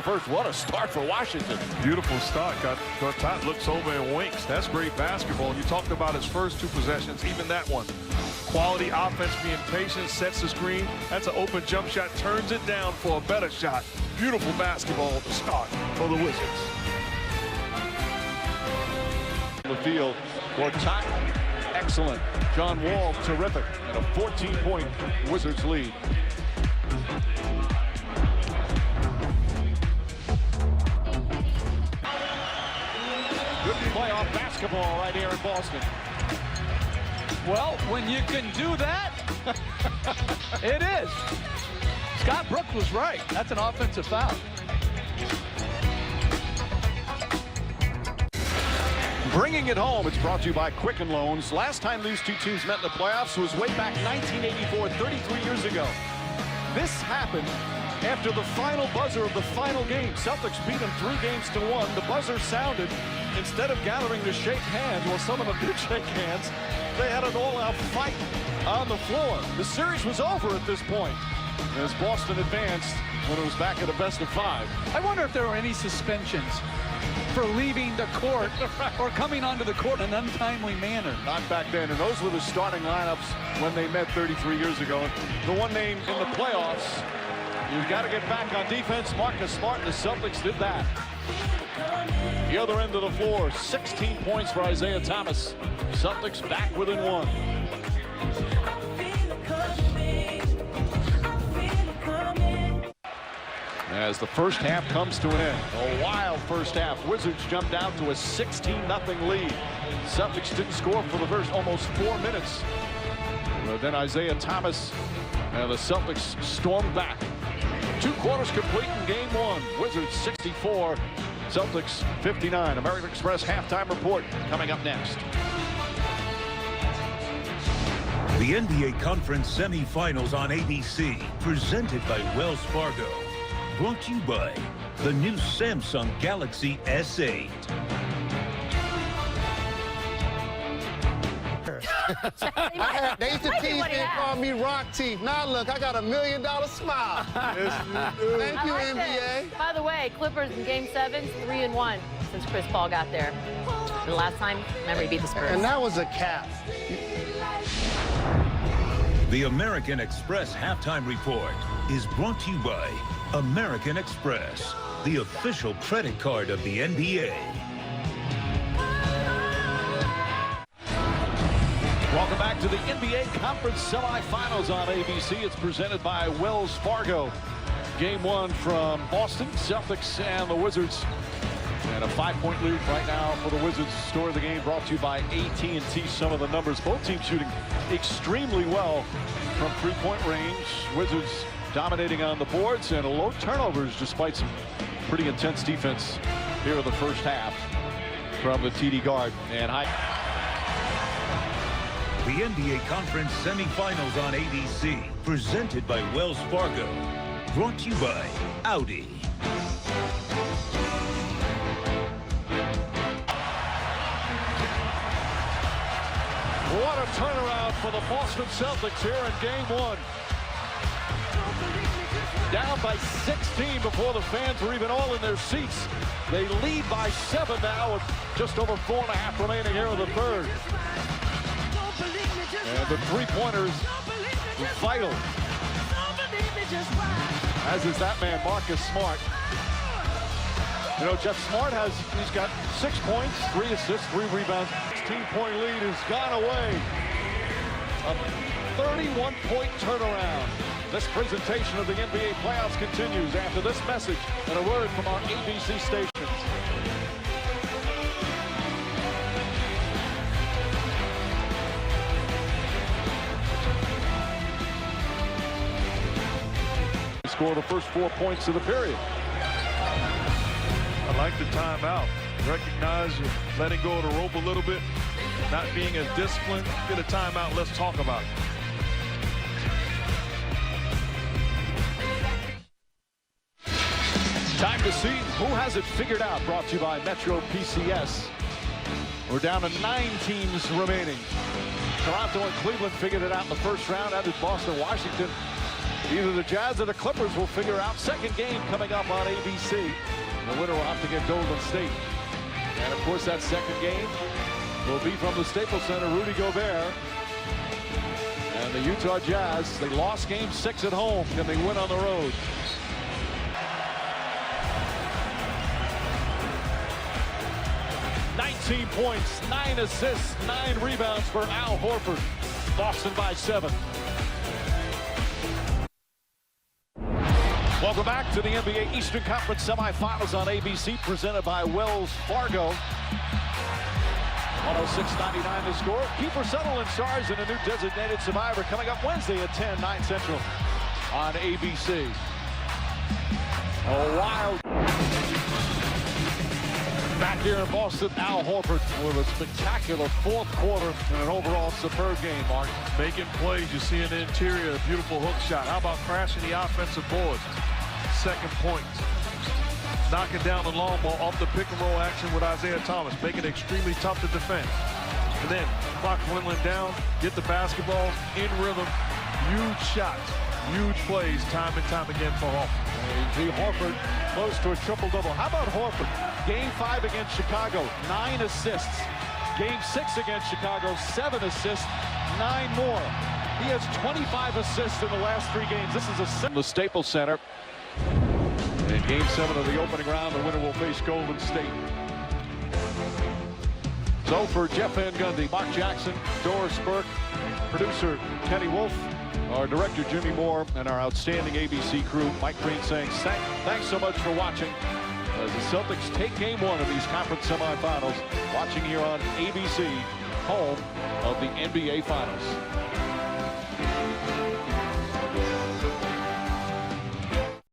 First, what a start for Washington. Beautiful start. Gortat looks over and winks. That's great basketball. You talked about his first two possessions, even that one. Quality offense, being patient, sets the screen. That's an open jump shot, turns it down for a better shot. Beautiful basketball to start for the Wizards. The field, Gortat, excellent. John Wall, terrific. And a 14-point Wizards lead. Good playoff basketball right here in Boston. Well, when you can do that, it is. Scott Brooks was right. That's an offensive foul. Bringing it home, it's brought to you by Quicken Loans. Last time these two teams met in the playoffs was way back 1984, 33 years ago. This happened after the final buzzer of the final game. Celtics beat them 3-1. The buzzer sounded. Instead of gathering to shake hands, well, some of them did shake hands. They had an all-out fight on the floor. The series was over at this point as Boston advanced when it was back at a best-of-5. I wonder if there were any suspensions for leaving the court or coming onto the court in an untimely manner. Not back then, and those were the starting lineups when they met 33 years ago. The one name in the playoffs, you've got to get back on defense. Marcus Smart and the Celtics did that. The other end of the floor, 16 points for Isaiah Thomas. Celtics back within 1. As the first half comes to an end, a wild first half. Wizards jumped out to a 16-0 lead. Celtics didn't score for the first almost 4 minutes. But then Isaiah Thomas and the Celtics stormed back. 2 quarters complete in game 1. Wizards 64, Celtics 59. American Express halftime report coming up next. The NBA Conference semifinals on ABC, presented by Wells Fargo. Brought to you by the new Samsung Galaxy S8. They used to tease me and call me Rock Teeth. Now look, I got $1 million smile. Thank you, NBA. By the way, Clippers in Game 7, 3-1 since Chris Paul got there. And the last time, remember, he beat the Spurs. And that was a cap. The American Express halftime report is brought to you by American Express, the official credit card of the NBA. Welcome back to the NBA Conference semifinals on ABC. It's presented by Wells Fargo. Game 1 from Boston, Celtics and the Wizards. And a 5-point lead right now for the Wizards. Story of the game brought to you by AT&T. Some of the numbers. Both teams shooting extremely well from 3-point range. Wizards dominating on the boards and low turnovers despite some pretty intense defense here in the first half from the TD guard. And the NBA Conference semifinals on ABC, presented by Wells Fargo. Brought to you by Audi. What a turnaround for the Boston Celtics here in Game 1. Down by 16 before the fans were even all in their seats. They lead by 7 now with just over 4.5 remaining here in the third. And the three-pointers vital. As is that man, Marcus Smart. You know, Jeff Smart he's got 6 points, 3 assists, 3 rebounds. 16-point lead has gone away. A 31-point turnaround. This presentation of the NBA playoffs continues after this message and a word from our ABC stations. Score the first 4 points of the period. I like the timeout. Recognize you're letting go of the rope a little bit, not being as disciplined. Get a timeout. Let's talk about it. Time to see who has it figured out. Brought to you by Metro PCS. We're down to 9 teams remaining. Toronto and Cleveland figured it out in the first round. That is Boston, Washington, Either the Jazz or the Clippers will figure out. Second game coming up on ABC. The winner will have to get Golden State. And of course, that second game will be from the Staples Center. Rudy Gobert and the Utah Jazz. They lost game 6 at home. Can they win on the road? "19 points, 9 assists, 9 rebounds for Al Horford. Boston by 7. Welcome back to the NBA Eastern Conference semifinals on ABC, presented by Wells Fargo. 106-99 the score. Kiefer Sutherland stars in a new designated survivor coming up Wednesday at 10, 9 Central on ABC. A wild. Back here in Boston, Al Horford with a spectacular fourth quarter and an overall superb game, Mark. Making plays. You see in the interior, a beautiful hook shot. How about crashing the offensive boards? Second point. Knocking down the long ball off the pick and roll action with Isaiah Thomas, making it extremely tough to defend. And then clock dwindling down, get the basketball in rhythm. Huge shots, huge plays time and time again for Horford. And Horford close to a triple-double. How about Horford? Game 5 against Chicago, 9 assists. Game 6 against Chicago, 7 assists, 9 more. He has 25 assists in the last 3 games. This is the Staples Center. In game 7 of the opening round, the winner will face Golden State. So for Jeff Van Gundy, Mark Jackson, Doris Burke, producer Kenny Wolf, our director Jimmy Moore, and our outstanding ABC crew, Mike Green, saying thanks so much for watching as the Celtics take game 1 of these conference semifinals. Watching here on ABC, home of the NBA Finals.